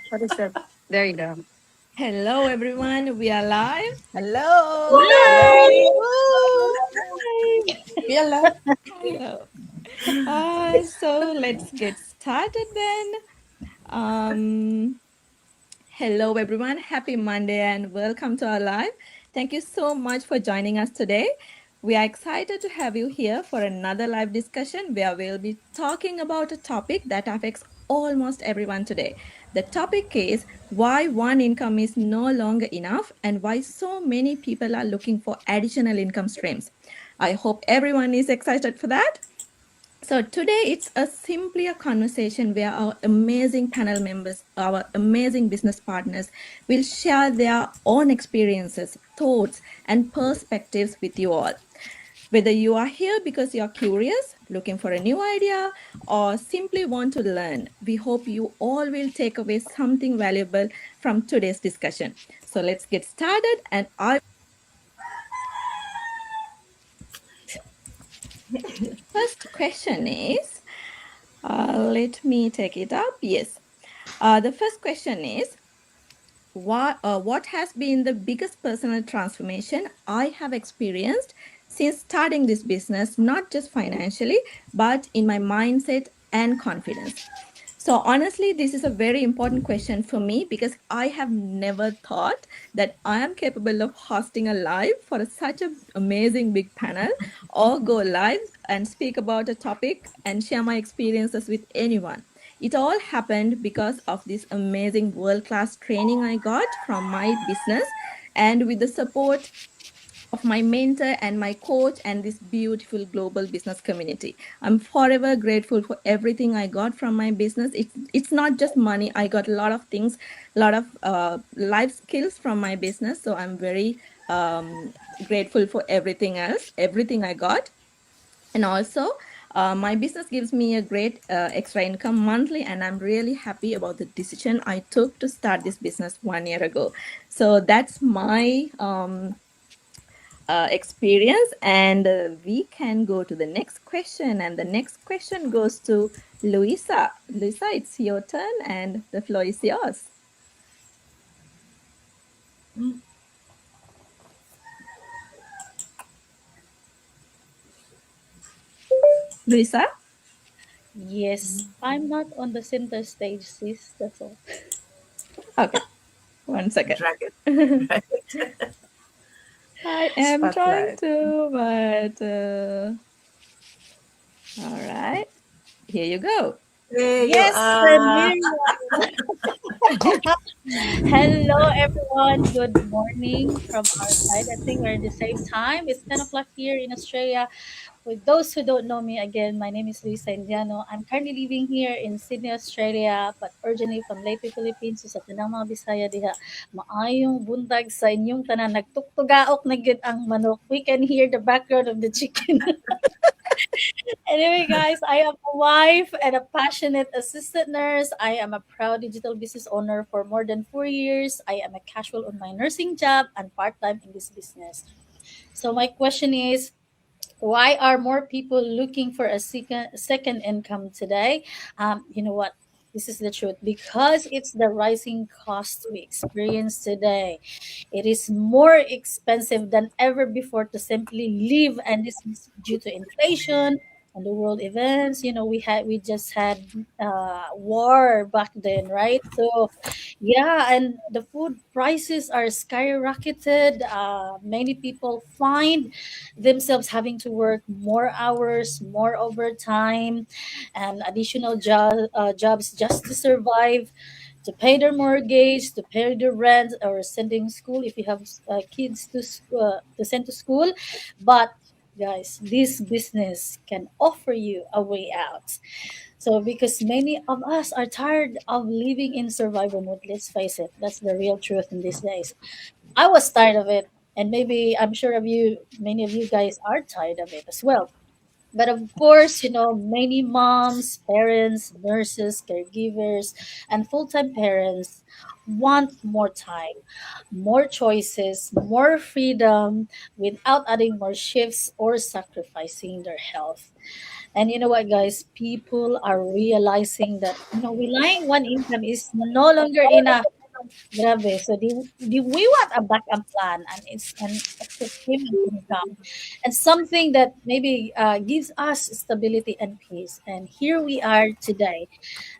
What is that? There you go. Hello, everyone. We are live. Hello. Yay! We are live. Hello. So let's get started then. Um, Hello, everyone. Happy Monday and welcome to our live. Thank you so much for joining us today. We are excited to have you here for another live discussion where we'll be talking about a topic that affects almost everyone today. The topic is why one income is no longer enough and why so many people are looking for additional income streams. I hope everyone is excited for that. So today it's a simply a conversation where our amazing panel members, our amazing business partners will share their own experiences, thoughts, and perspectives with you all. Whether you are here because you are curious, looking for a new idea, or simply want to learn, we hope you all will take away something valuable from today's discussion. So let's get started. And our first question is, let me take it up. Yes. The first question is, what has been the biggest personal transformation I have experienced since starting this business, not just financially, but in my mindset and confidence? So, honestly, this is a very important question for me because I have never thought that I am capable of hosting a live for such an amazing big panel or go live and speak about a topic and share my experiences with anyone. It all happened because of this amazing world class training I got from my business and with the support of my mentor and my coach and this beautiful global business community. I'm forever grateful for everything I got from my business. It's not just money. I got a lot of things, a lot of life skills from my business. So I'm very grateful for everything else, everything I got. And also, my business gives me a great extra income monthly, and I'm really happy about the decision I took to start this business 1 year ago. So that's my experience, and we can go to the next question. And the next question goes to Luisa. Luisa, it's your turn, and the floor is yours. Luisa? Yes, I'm not on the center stage, sis. That's all. Okay, 1 second. Drag it. Drag it. I am trying Spotlight. to, but all right, here you go. There you Yes, I'm are. here. Hello, everyone. Good morning from our side. I think we're at the same time. It's 10 o'clock here in Australia. For those who don't know me, again, my name is Luisa Indiano. I'm currently living here in Sydney, Australia, but originally from Leyte, Philippines. So sa tanang mga Bisaya diha, maayong bundag sa inyong tanan. Nagtuktugaok na gyud ang manok. We can hear the background of the chicken. Anyway, guys, I am a wife and a passionate assistant nurse. I am a proud digital business owner for more than 4 years. I am a casual on my nursing job and part time in this business. So, my question is, why are more people looking for a second income today? You know what? This is the truth because it's the rising cost we experience today. It is more expensive than ever before to simply live, and this is due to inflation and the world events. You know, we just had war back then, right? So yeah, and the food prices are skyrocketed. Many people find themselves having to work more hours, more overtime, and additional jobs just to survive, to pay their mortgage, to pay their rent, or sending school if you have kids to send to school. But guys, this business can offer you a way out. So because many of us are tired of living in survival mode, let's face it, that's the real truth in these days. I was tired of it, and maybe I'm sure of you, many of you guys are tired of it as well. But of course, you know, many moms, parents, nurses, caregivers, and full time parents want more time, more choices, more freedom without adding more shifts or sacrificing their health. And you know what, guys? People are realizing that relying one income is no longer enough. Grabe. So we want a backup plan, and it's an extra stream of income, and something that maybe gives us stability and peace. And here we are today.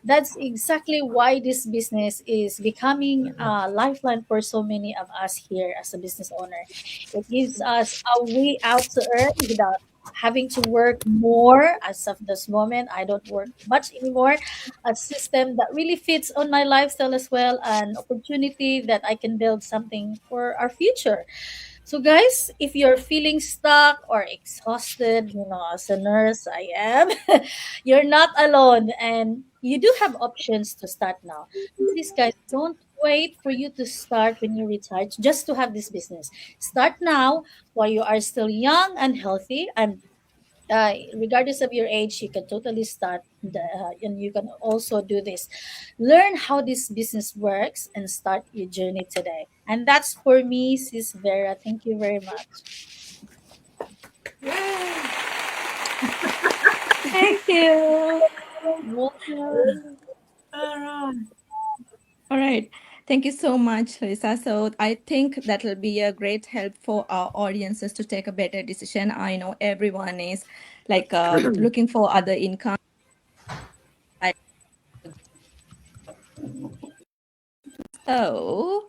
That's exactly why this business is becoming a lifeline for so many of us here as a business owner. It gives us a way out to earn without having to work more. As of this moment, I don't work much anymore. A system that really fits on my lifestyle as well, an opportunity that I can build something for our future. So, guys, if you're feeling stuck or exhausted, as a nurse, I am, you're not alone, and you do have options to start now. Please, guys, don't wait for you to start when you're retired just to have this business. Start now while you are still young and healthy, and regardless of your age, you can totally start, and you can also do this. Learn how this business works and start your journey today. And that's for me, Sis Vera. Thank you very much. Thank you. Welcome. All right. All right. Thank you so much, Lisa. So I think that will be a great help for our audiences to take a better decision. I know everyone is like looking for other income. So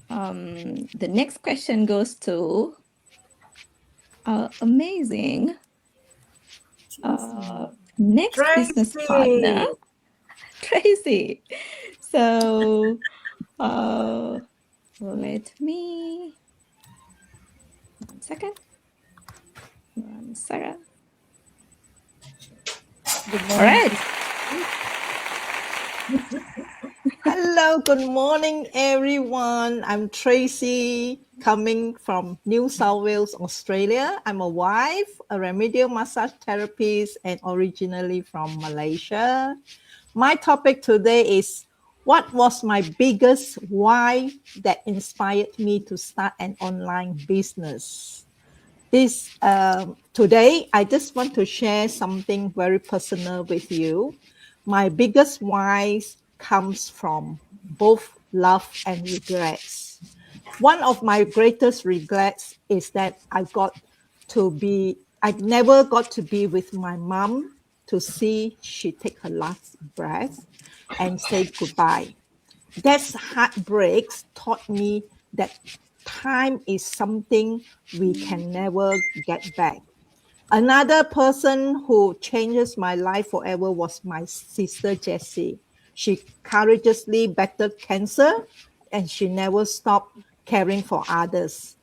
the next question goes to amazing next business partner, Tracy. So let me 1 second. Sarah. Good All morning. right. Hello, good morning, everyone. I'm Tracy, coming from New South Wales, Australia. I'm a wife, a remedial massage therapist, and originally from Malaysia. My topic today is what was my biggest why that inspired me to start an online business? Today, I just want to share something very personal with you. My biggest why comes from both love and regrets. One of my greatest regrets is that I never got to be with my mom to see she take her last breath and say goodbye. That heartbreaks taught me that time is something we can never get back. Another person who changes my life forever was my sister Jessie. She courageously battled cancer and she never stopped caring for others.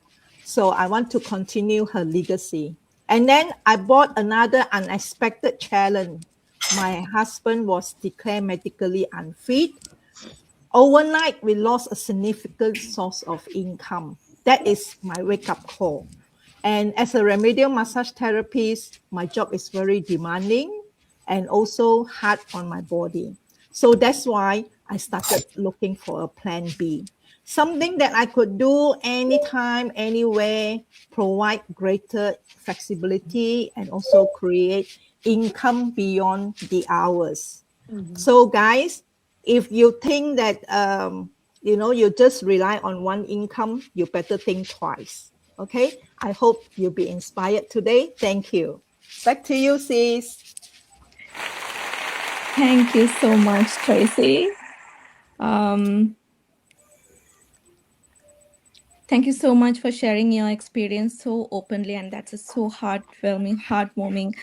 So I want to continue her legacy. And then I bought another unexpected challenge. My husband was declared medically unfit. Overnight, we lost a significant source of income. That is my wake up call. And as a remedial massage therapist, my job is very demanding and also hard on my body. So that's why I started looking for a plan B. Something that I could do anytime, anywhere, provide greater flexibility, and also create income beyond the hours. So, guys, if you think that you just rely on one income, you better think twice. Okay. I hope you'll be inspired today. Thank you. Back to you, sis. Thank you so much, Tracy. Thank you so much for sharing your experience so openly, and that's a so heartwarming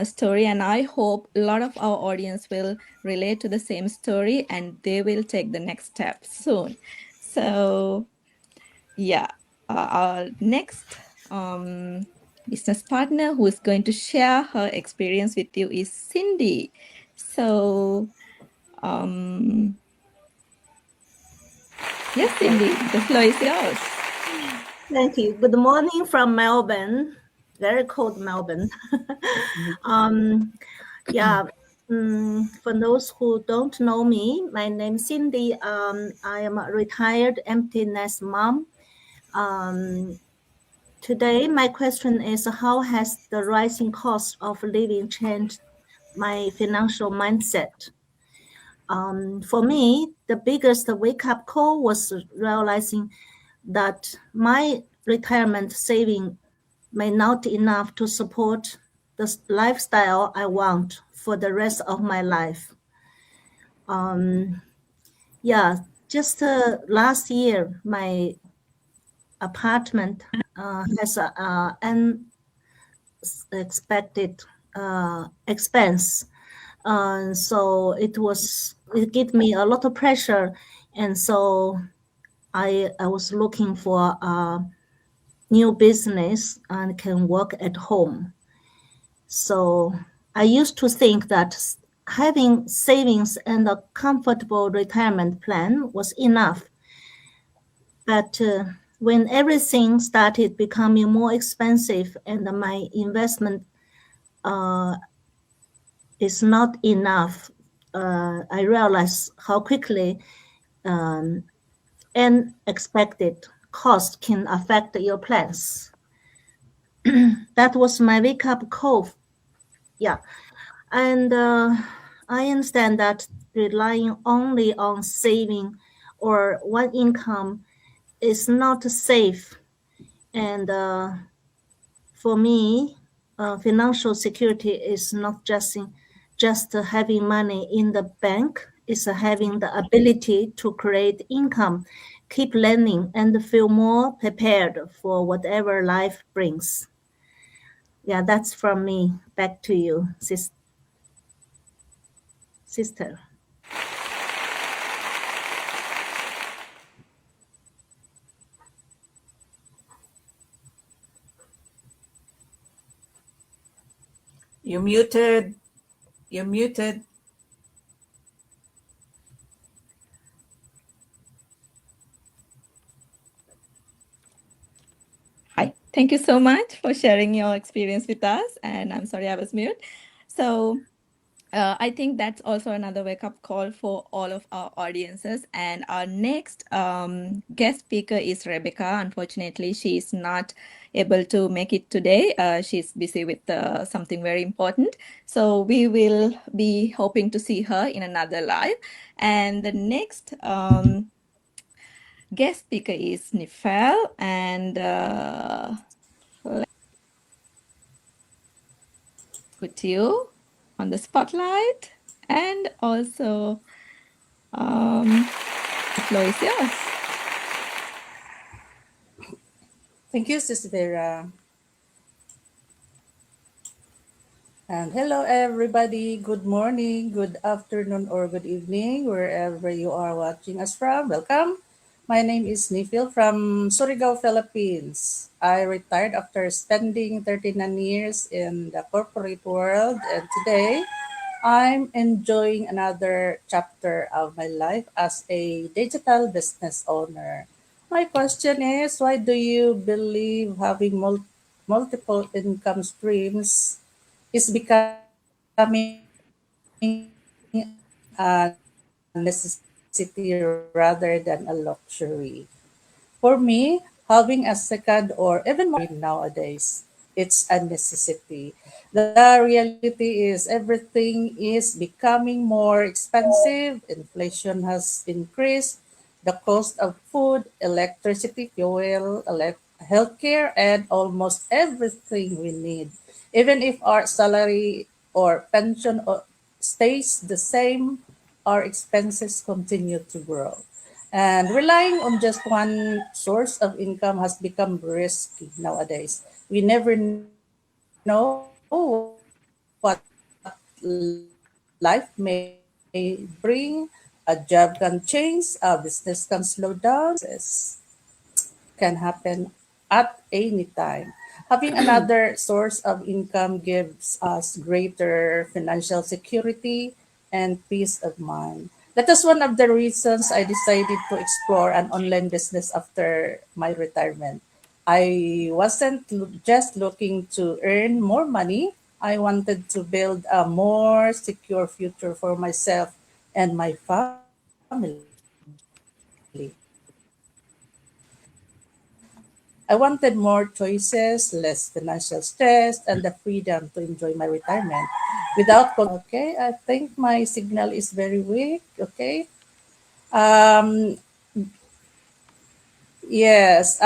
story. And I hope a lot of our audience will relate to the same story, and they will take the next step soon. So, yeah, our next business partner who is going to share her experience with you is Cindy. So, yes, Cindy, the floor is yours. Thank you. Good morning from Melbourne. Very cold Melbourne. For those who don't know me, my name is Cindy. I am a retired empty nest mom. today my question is, how has the rising cost of living changed my financial mindset? For me, the biggest wake-up call was realizing that my retirement saving may not enough to support the lifestyle I want for the rest of my life. Yeah, just last year, my apartment has an unexpected expense. So it gave me a lot of pressure. And so I was looking for a new business and can work at home. So I used to think that having savings and a comfortable retirement plan was enough. But when everything started becoming more expensive and my investment is not enough, I realized how quickly unexpected cost can affect your plans. That was my wake-up call. Yeah, and I understand that relying only on saving or one income is not safe. And for me, financial security is not just having money in the bank. It's having the ability to create income, keep learning, and feel more prepared for whatever life brings. Yeah, that's from me. Back to you, sister. You're muted. You're muted. Hi, thank you so much for sharing your experience with us. And I'm sorry I was mute. So I think that's also another wake up call for all of our audiences. And our next guest speaker is Rebecca. Unfortunately, she is not able to make it today. She's busy with something very important. So we will be hoping to see her in another live. And the next guest speaker is Nifel. And let's put you on the spotlight. And also, the floor is yours. Thank you, Sis Vera. And hello, everybody. Good morning, good afternoon, or good evening, wherever you are watching us from. Welcome. My name is Nifil from Surigao, Philippines. I retired after spending 39 years in the corporate world, and today I'm enjoying another chapter of my life as a digital business owner. My question is, why do you believe having multiple income streams is becoming a necessity rather than a luxury? For me, having a second or even more nowadays, it's a necessity. The reality is everything is becoming more expensive. Inflation has increased. The cost of food, electricity, fuel, healthcare, and almost everything we need. Even if our salary or pension stays the same, our expenses continue to grow. And relying on just one source of income has become risky nowadays. We never know what life may bring. A job can change, a business can slow down, can happen at any time. Having another source of income gives us greater financial security and peace of mind. That is one of the reasons I decided to explore an online business after my retirement. I wasn't just looking to earn more money. I wanted to build a more secure future for myself and my family. I wanted more choices, less financial stress, and the freedom to enjoy my retirement without. Okay, I think my signal is very weak. Okay. Um, yes.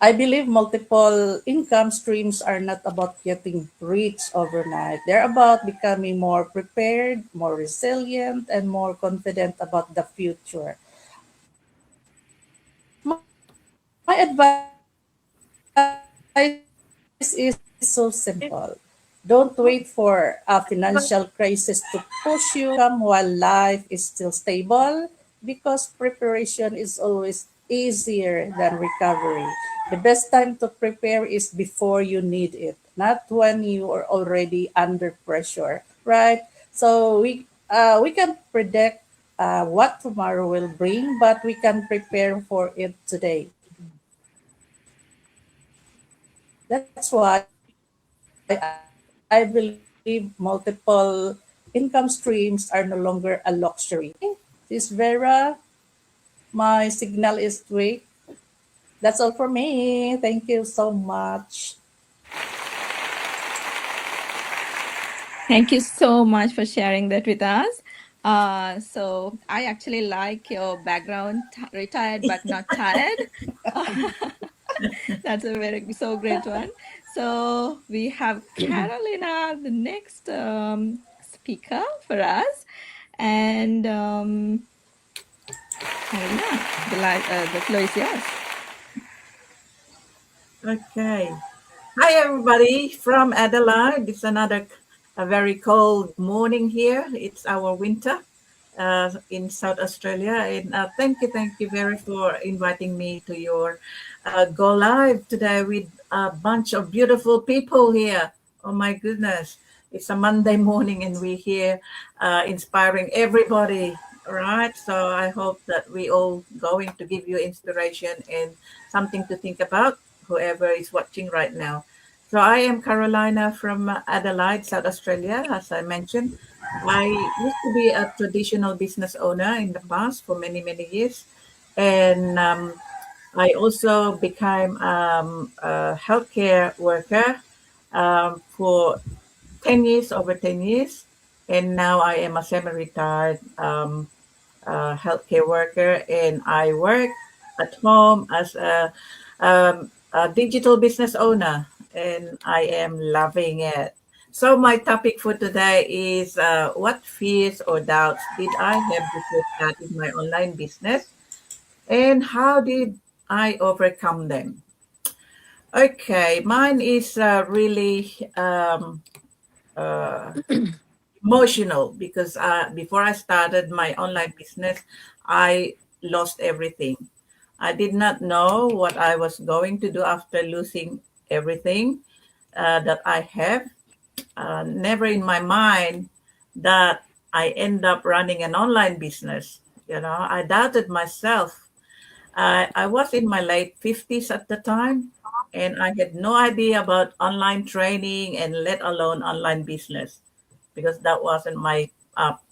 I believe multiple income streams are not about getting rich overnight. They're about becoming more prepared, more resilient, and more confident about the future. My advice is so simple. Don't wait for a financial crisis to push you to make income while life is still stable because preparation is always easier than recovery. The best time to prepare is before you need it, not when you are already under pressure, right? So we can predict what tomorrow will bring, but we can prepare for it today. That's why I believe multiple income streams are no longer a luxury. This Vera, my signal is weak. That's all for me. Thank you so much. Thank you so much for sharing that with us. So I actually like your background, retired but not tired. That's a so great one. So we have Carolina, the next speaker for us, and Carolina, the floor is yours. Okay. Hi, everybody from Adelaide. It's another a very cold morning here. It's our winter in South Australia. And thank you very for inviting me to your go live today with a bunch of beautiful people here. Oh my goodness. It's a Monday morning and we're here inspiring everybody. All right. So I hope that we all going to give you inspiration and something to think about, whoever is watching right now. So I am Carolina from Adelaide, South Australia, as I mentioned. I used to be a traditional business owner in the past for many, many years. And I also became a healthcare worker for 10 years, over 10 years. And now I am a semi retired healthcare worker, and I work at home as a digital business owner, and I am loving it. So my topic for today is what fears or doubts did I have before starting my online business, and how did I overcome them? Okay, mine is really uh, emotional because before I started my online business, I lost everything. I did not know what I was going to do after losing everything that I have. Never in my mind that I end up running an online business. You know, I doubted myself. I was in my late 50s at the time, and I had no idea about online training and let alone online business because that wasn't my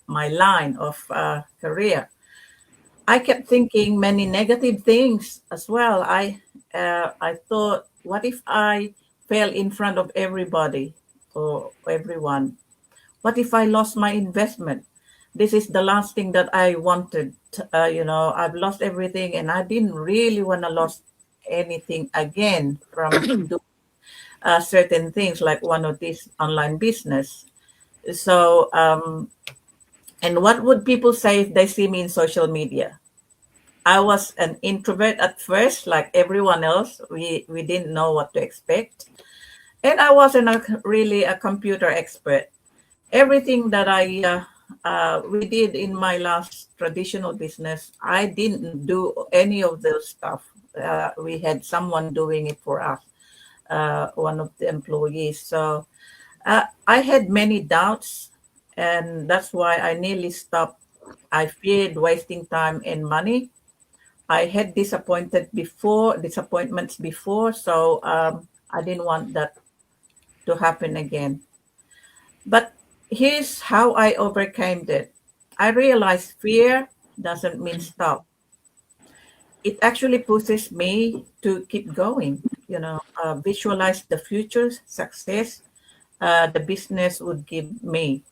line of career. I kept thinking many negative things as well. I thought, what if I fail in front of everybody or everyone? What if I lost my investment? This is the last thing that I wanted. I've lost everything, and I didn't really want to lose anything again from doing certain things like one of these online business. So, and what would people say if they see me in social media? I was an introvert at first, like everyone else. We didn't know what to expect, and I wasn't really a computer expert. Everything that we did in my last traditional business, I didn't do any of those stuff. We had someone doing it for us, one of the employees. So I had many doubts, and that's why I nearly stopped. I feared wasting time and money. I had disappointments before, so I didn't want that to happen again. But here's how I overcame it. I realized fear doesn't mean stop. it actually pushes me to keep going, visualize the future success the business would give me.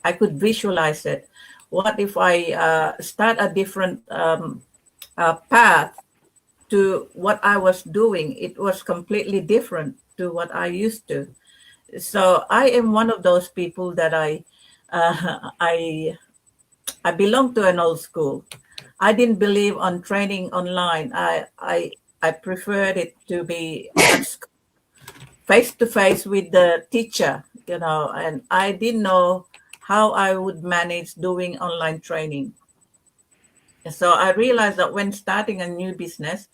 I could visualize it. What if I start a different path to what I was doing? It was completely different to what I used to. So I am one of those people that I belong to an old school. I didn't believe on training online. I preferred it to be face to face with the teacher, and I didn't know how I would manage doing online training. So I realized that when starting a new business,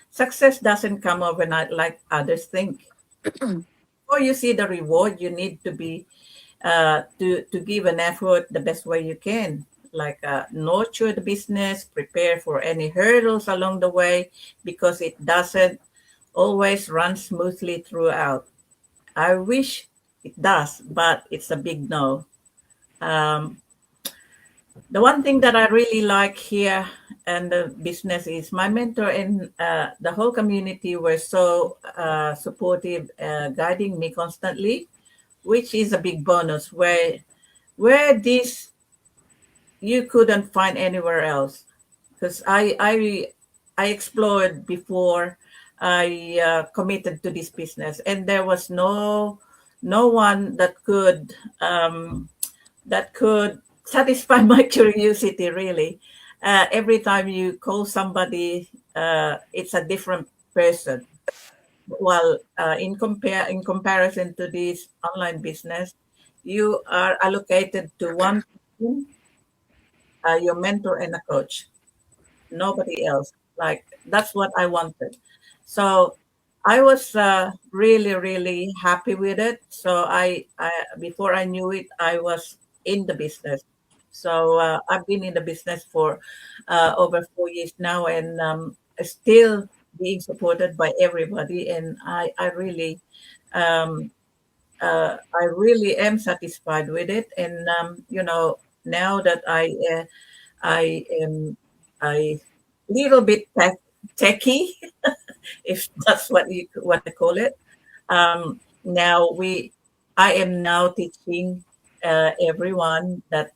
success doesn't come overnight like others think. Before you see the reward, you need to be to give an effort the best way you can, like nurture the business, prepare for any hurdles along the way, because it doesn't always run smoothly throughout. I wish it does, but it's a big no. Um, the one thing that I really like here and the business is my mentor and the whole community were so supportive, guiding me constantly, which is a big bonus. Where this you couldn't find anywhere else, because I explored before I committed to this business, and there was no one that could satisfy my curiosity really. Every time you call somebody, it's a different person. While in comparison to this online business, you are allocated to one person, your mentor and a coach, nobody else. Like that's what I wanted. So I was really, really happy with it. So I before I knew it, I was in the business. So I've been in the business for over 4 years now, and still being supported by everybody. And I really am satisfied with it. And now that I am a little bit techie, if that's what you want to call it. Now I am now teaching everyone that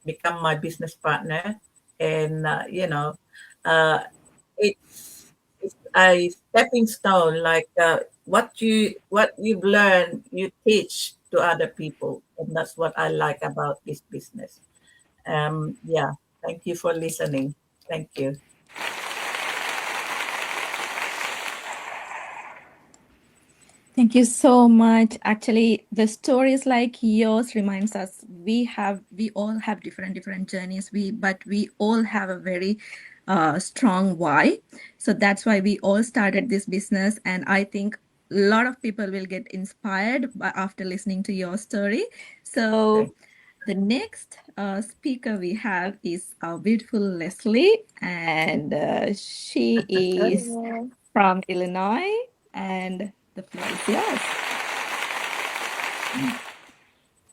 become my business partner, and uh, it's a stepping stone. Like what you've learned, you teach to other people, and that's what I like about this business. Yeah, thank you for listening. Thank you. Thank you so much. Actually, the stories like yours reminds us we all have different journeys. But we all have a very strong why. So that's why we all started this business, and I think a lot of people will get inspired after listening to your story. So the next speaker we have is our beautiful Leslie, and she is from Illinois, and the floor is yours.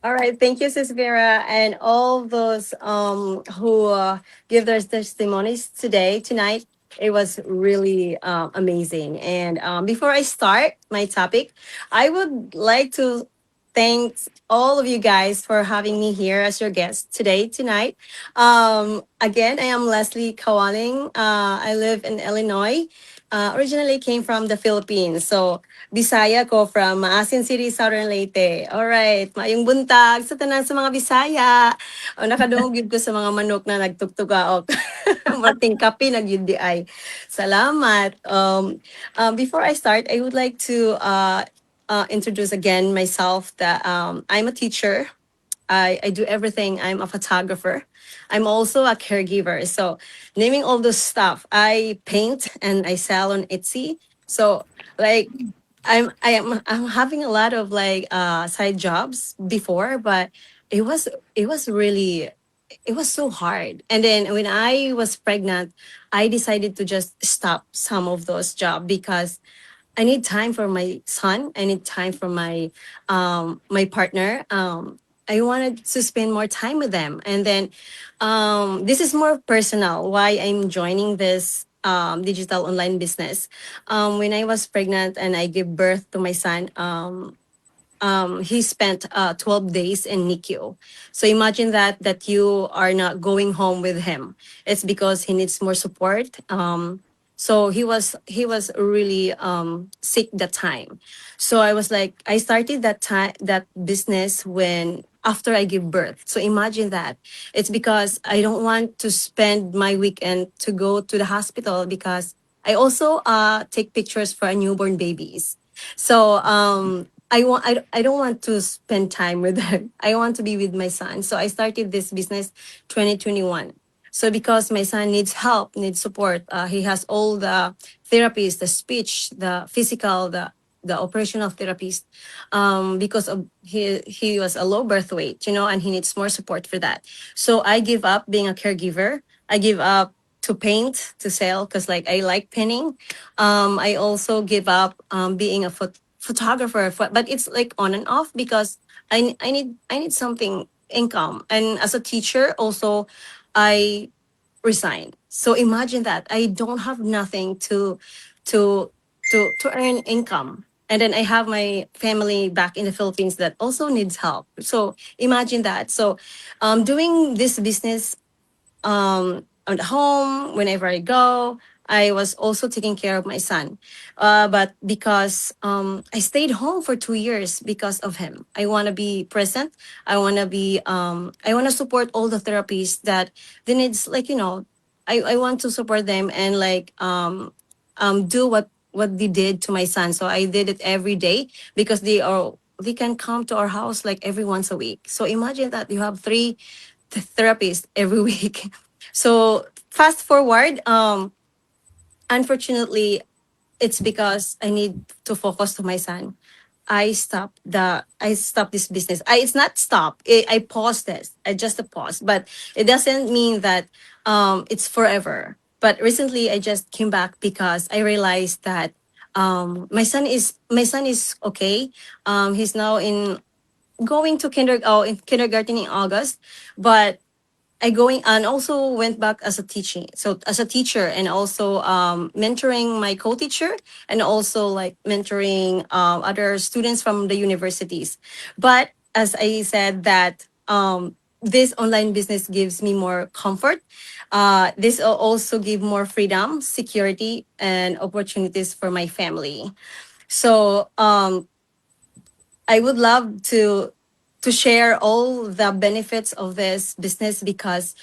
All right, thank you, Sis Vera, and all those who give their testimonies tonight. It was really amazing. And before I start my topic, I would like to thank all of you guys for having me here as your guest tonight. Again, I am Leslie Kawaling. I live in Illinois. Originally came from the Philippines. So Bisaya ko from Maasin City, Southern Leyte. Alright, maayong buntag sa tanan sa mga Bisaya. O nakadungog yun ko sa mga manok na nagtugtugaok. Marting kapi nagyud di ay. Salamat. Before I start, I would like to introduce again myself that I'm a teacher. I do everything. I'm a photographer. I'm also a caregiver. So naming all those stuff, I paint and I sell on Etsy. So like I'm having a lot of like side jobs before, but it was really it was so hard. And then when I was pregnant, I decided to just stop some of those jobs because I need time for my son. I need time for my my partner. I wanted to spend more time with them. And then this is more personal why I'm joining this digital online business. When I was pregnant and I gave birth to my son, he spent 12 days in NICU. So imagine that you are not going home with him. It's because he needs more support. So he was really sick that time. So I was like, I started that business when after I give birth. So imagine that. It's because I don't want to spend my weekend to go to the hospital because I also take pictures for newborn babies. So I don't want to spend time with them. I want to be with my son. So I started this business 2021. So because my son needs help, needs support, he has all the therapies, the speech, the physical, the operational therapies, because of he was a low birth weight, and he needs more support for that. So I give up being a caregiver. I give up to paint, to sell, because like I like painting. I also give up being a photographer, but it's like on and off because I need something income, and as a teacher also, I resigned. So imagine that I don't have nothing to to earn income. And then I have my family back in the Philippines that also needs help. So imagine that. So doing this business at home, whenever I go, I was also taking care of my son. But because I stayed home for 2 years because of him, I want to be present. I want to support all the therapies that they needs, like, I want to support them and like do what they did to my son. So I did it every day because they can come to our house like every once a week. So imagine that you have three therapists every week. So fast forward, unfortunately, it's because I need to focus to my son. I stopped this business. It's not stop. I paused this. I just a pause, but it doesn't mean that it's forever. But recently, I just came back because I realized that my son is okay. He's now in going to in kindergarten in August, but I going and also went back as a teaching. So as a teacher and also mentoring my co-teacher and also like mentoring other students from the universities. But as I said that this online business gives me more comfort. This will also give more freedom, security, and opportunities for my family. So I would love to share all the benefits of this business because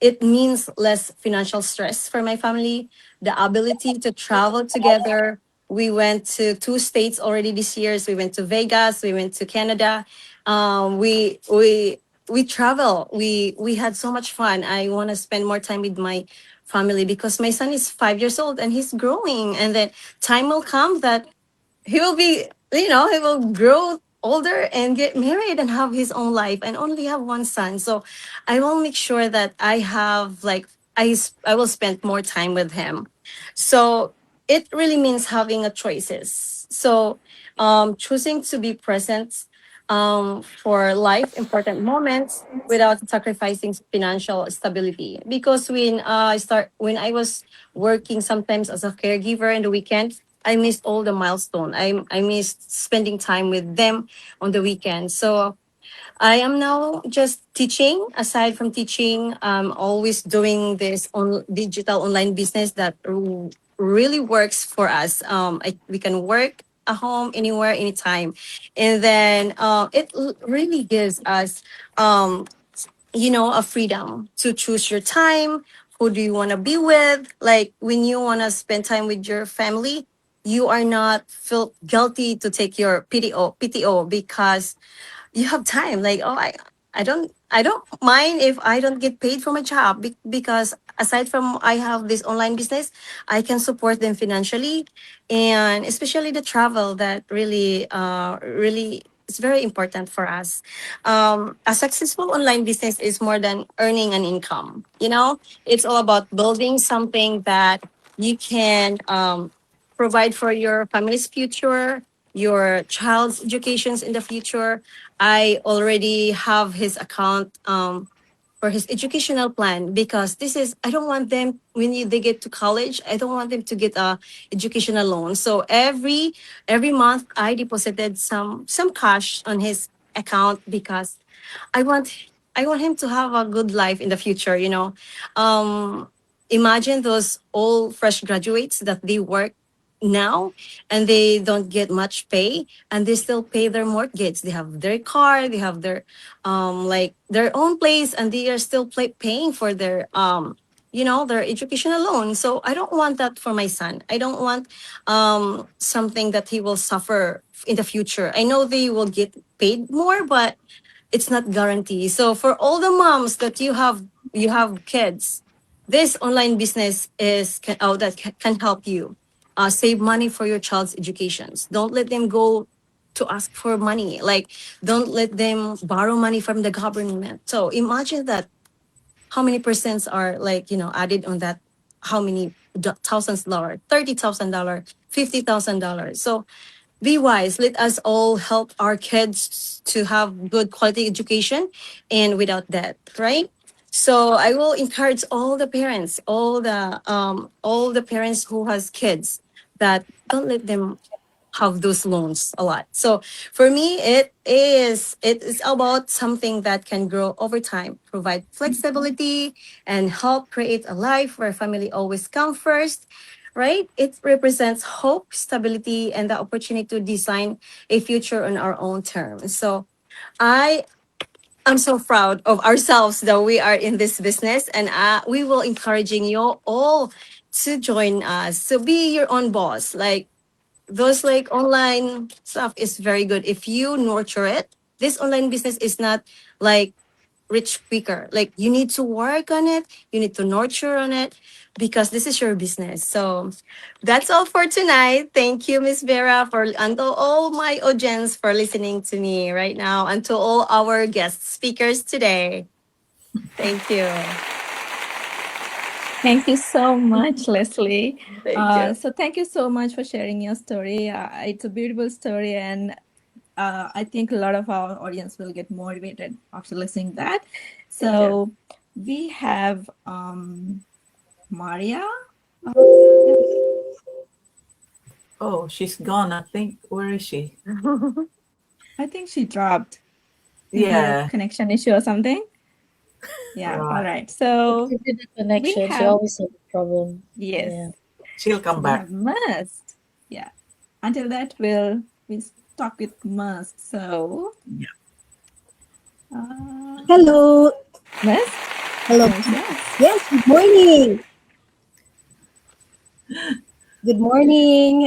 it means less financial stress for my family, the ability to travel together. We went to 2 states already this year. So we went to Vegas, we went to Canada. We travel. We had so much fun. I want to spend more time with my family because my son is 5 years old and he's growing. And then time will come that he will be, he will grow older and get married and have his own life and only have one son. So I will make sure that I have like I will spend more time with him. So it really means having a choices. So choosing to be present for life important moments without sacrificing financial stability, because when I was working sometimes as a caregiver in the weekend, I missed all the milestone. I missed spending time with them on the weekend. So I am now just teaching. Aside from teaching, I'm always doing this on digital online business that really works for us. We can work at home anywhere, anytime, and then really gives us a freedom to choose your time. Who do you want to be with? Like when you want to spend time with your family, you are not feel guilty to take your PTO because you have time. Like, oh, I don't mind if I don't get paid for my job because aside from I have this online business, I can support them financially, and especially the travel that really is very important for us. A successful online business is more than earning an income. It's all about building something that you can provide for your family's future, your child's educations in the future. I already have his account for his educational plan, because this is, I don't want them when they get to college, I don't want them to get a educational loan. So every month I deposited some cash on his account, because I want I want him to have a good life in the future, you know. Um Imagine those all fresh graduates that they work now and they don't get much pay, and they still pay their mortgage. They have their car, they have their like their own place, and they are still paying for their their educational loan. So I don't want that for my son. I don't want something that he will suffer in the future. I know they will get paid more, but it's not guaranteed. So for all the moms that you have kids, this online business can help you save money for your child's educations. Don't let them go to ask for money. Like, don't let them borrow money from the government. So imagine that, how many percents are, like, added on that, how many thousands dollar, $30,000, $50,000. So be wise. Let us all help our kids to have good quality education and without debt, right? So I will encourage all the parents who has kids, that don't let them have those loans a lot. So for me, it is about something that can grow over time, provide flexibility, and help create a life where family always come first, right? It represents hope, stability, and the opportunity to design a future on our own terms. So I am so proud of ourselves that we are in this business, and we will encouraging you all to join us. So be your own boss. Like, those like online stuff is very good if you nurture it. This online business is not like rich quicker. Like, you need to work on it, you need to nurture on it, because this is your business. So that's all for tonight. Thank you, Miss Vera, and to all my audience for listening to me right now, and to all our guest speakers today. Thank you. Thank you so much, Leslie. Thank you. So thank you so much for sharing your story. It's a beautiful story, and I think a lot of our audience will get motivated after listening that. So we have Maria. Oh, she's gone. I think. Where is she? I think she dropped. Maybe a Yeah. connection issue or something. Yeah. Right. All right. So Due to the connection, she have- always have a problem. yes. Yeah. She'll come We back. have Must. Yeah. Until that, we'll talk with Must. So. Yeah. Hello. Must. Hello. Yes. Yes, good morning. Good morning.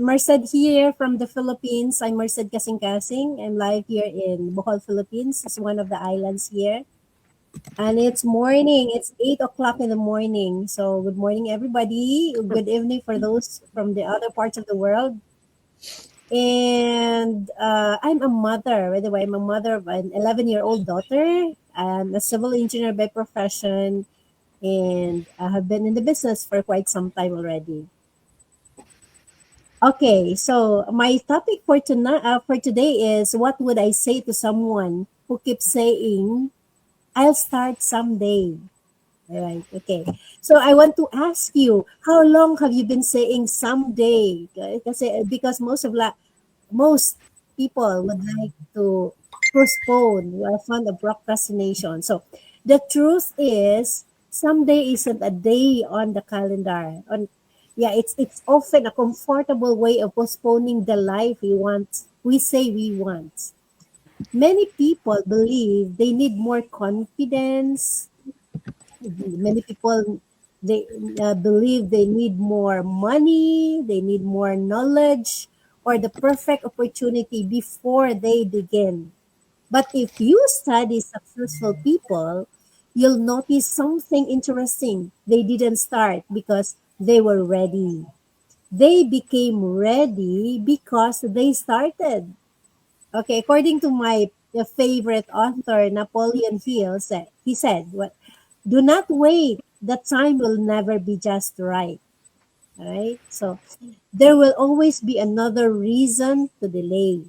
Marced here from the Philippines. I'm Marced Kasing-Kasing. I'm live here in Bohol, Philippines. It's one of the islands here. And it's morning. It's 8 o'clock in the morning. So good morning, everybody. Good evening for those from the other parts of the world. And I'm a mother. By the way, I'm a mother of an 11-year-old daughter. I'm a civil engineer by profession, and I have been in the business for quite some time already. Okay, so my topic for tonight, for today is, what would I say to someone who keeps saying, "I'll start someday"? All right. Okay. So I want to ask you, how long have you been saying someday? Because most people would like to postpone. We are fond of procrastination. So the truth is, someday isn't a day on the calendar. It's often a comfortable way of postponing the life we say we want. Many people believe they need more confidence. Many people, they believe they need more money, they need more knowledge, or the perfect opportunity before they begin. But if you study successful people, you'll notice something interesting. They didn't start because they were ready. They became ready because they started. Okay, according to my favorite author, Napoleon Hill, he said, "What? Do not wait. The time will never be just right." right? So there will always be another reason to delay,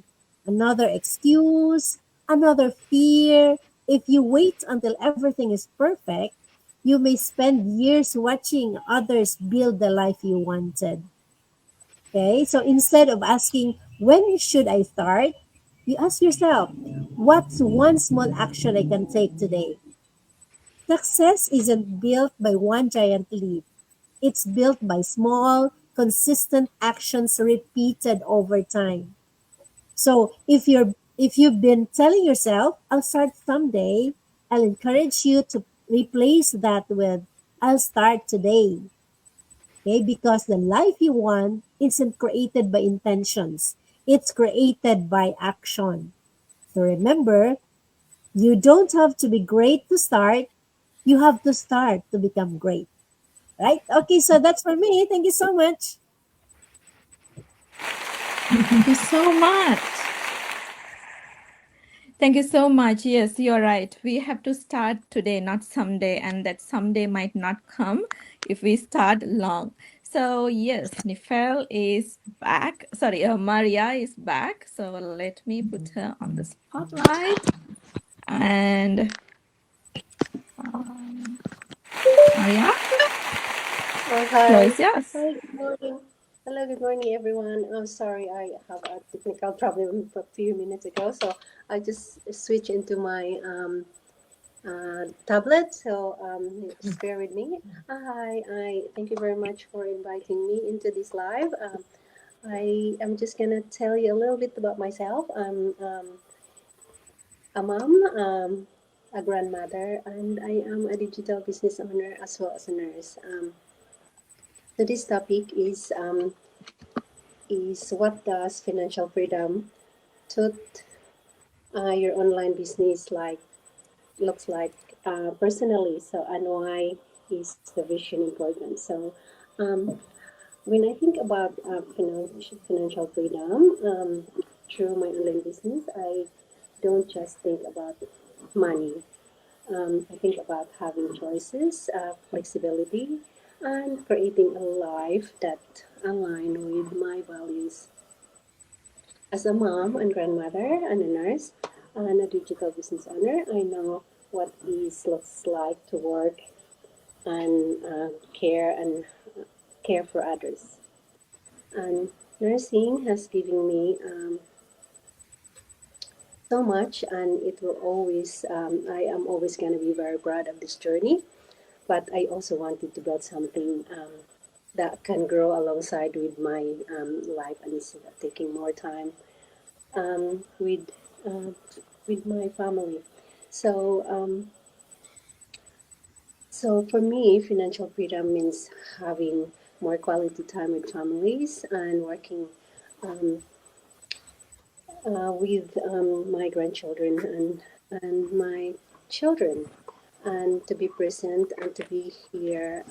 another excuse, another fear. If you wait until everything is perfect, you may spend years watching others build the life you wanted. Okay, so instead of asking, when should I start? You ask yourself, what's one small action I can take today? Success isn't built by one giant leap. It's built by small, consistent actions repeated over time. So if you've been telling yourself, I'll start someday, I'll encourage you to replace that with I'll start today. Okay? Because the life you want isn't created by intentions. It's created by action. So remember, you don't have to be great to start. You have to start to become great. Right? Okay, so that's for me. Thank you so much. Thank you so much. Thank you so much. Yes, you're right. We have to start today, not someday, and that someday might not come if we start long. So, yes, Nifel is back. Sorry, Maria is back. So, let me put her on the spotlight. And Maria, Oh, floor hi. is yours. Hi, good morning. Hello, good morning, everyone. I'm sorry, I have a technical problem a few minutes ago, so I just switched into my tablet. So just bear with me. Hi, I thank you very much for inviting me into this live. I am just gonna tell you a little bit about myself. I'm a mom, a grandmother, and I am a digital business owner as well as a nurse. So this topic is what does financial freedom to your online business looks like personally. So and why is the vision important? So um, when I think about financial freedom through my online business, I don't just think about money. I think about having choices, flexibility, and creating a life that align with my values. As a mom and grandmother and a nurse and a digital business owner, I know what it looks like to work and care for others. And nursing has given me so much, and it will always. I am always going to be very proud of this journey. But I also wanted to build something that can grow alongside with my life, and instead of taking more time um, with uh, with my family. So, so for me, financial freedom means having more quality time with families and working um, with my grandchildren and my children, and to be present and to be here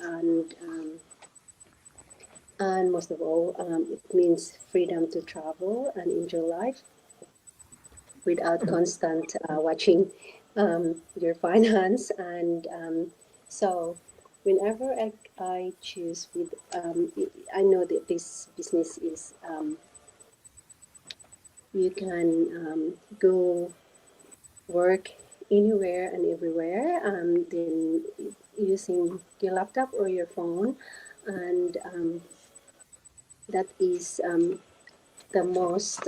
and most of all, it means freedom to travel and enjoy life without constant watching your finance. And so, whenever I choose with, I know that this business is you can go work anywhere and everywhere. Then using your laptop or your phone, and that is the most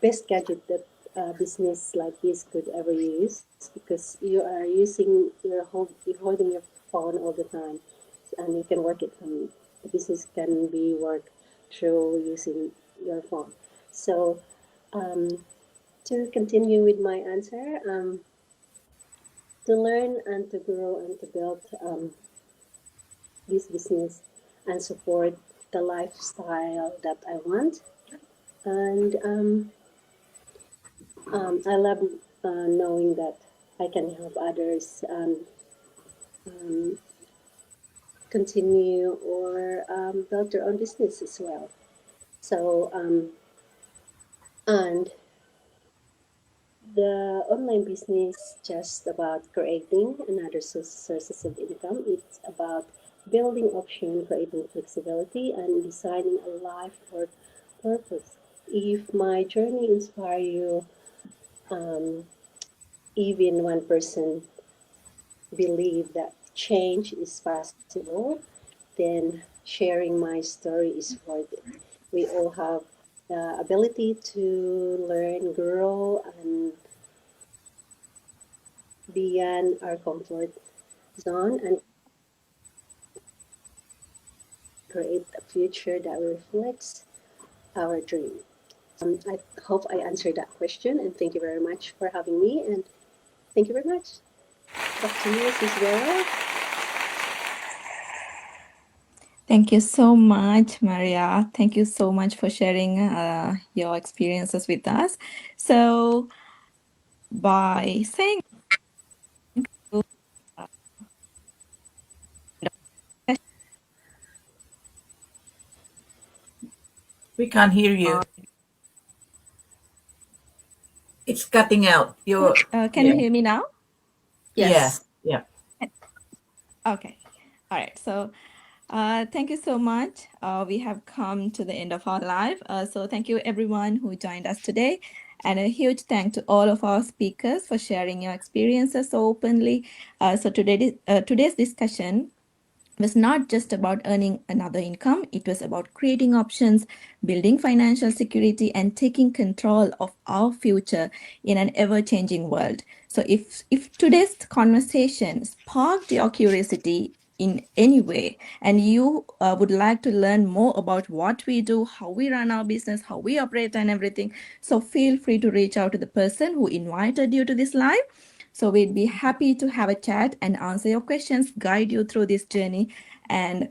best gadget that business like this could ever use, because you're holding your phone all the time, and you can work it from the business can be worked through using your phone. So to continue with my answer, to learn and to grow and to build this business and support the lifestyle that I want. And I love knowing that I can help others um, continue or build their own business as well. So, and the online business just about creating another sources of income. It's about building option, creating flexibility, and designing a life for purpose. If my journey inspire you, um, even one person believe that change is possible, then sharing my story is worth it. We all have the ability to learn, grow, and beyond our comfort zone and create a future that reflects our dream. I hope I answered that question, and thank you very much for having me. And thank you very much. Back to you, Sis Vera. Thank you so much, Maria. Thank you so much for sharing your experiences with us. So, by saying We can't hear you. It's cutting out. You're can you hear me now? Yes. yeah. Okay. All right. So, thank you so much. We have come to the end of our live. So, thank you everyone who joined us today. And a huge thank to all of our speakers for sharing your experiences so openly. Today's discussion was not just about earning another income, it was about creating options, building financial security, and taking control of our future in an ever-changing world. So if today's conversation sparked your curiosity in any way, and you would like to learn more about what we do, how we run our business, how we operate, and everything, so feel free to reach out to the person who invited you to this live. So we'd be happy to have a chat and answer your questions, guide you through this journey, and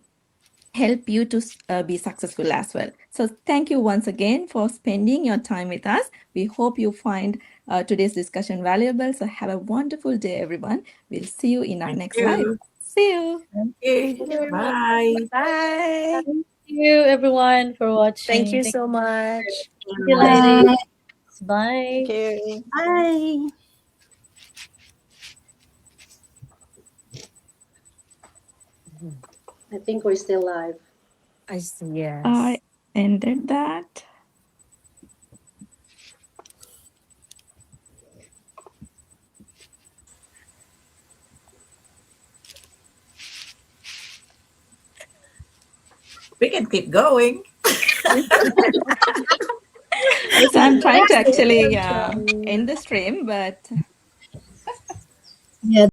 help you to be successful as well. So thank you once again for spending your time with us. We hope you find today's discussion valuable. So have a wonderful day, everyone. We'll see you in our Thank next you. live. See you. Okay. Bye. Bye. Thank you, everyone, for watching. Thank you so much. you, ladies. Bye. Thank you. Bye. I think we're still live. Yes. I ended that. We can keep going. So I'm trying to actually end the stream, but Yeah,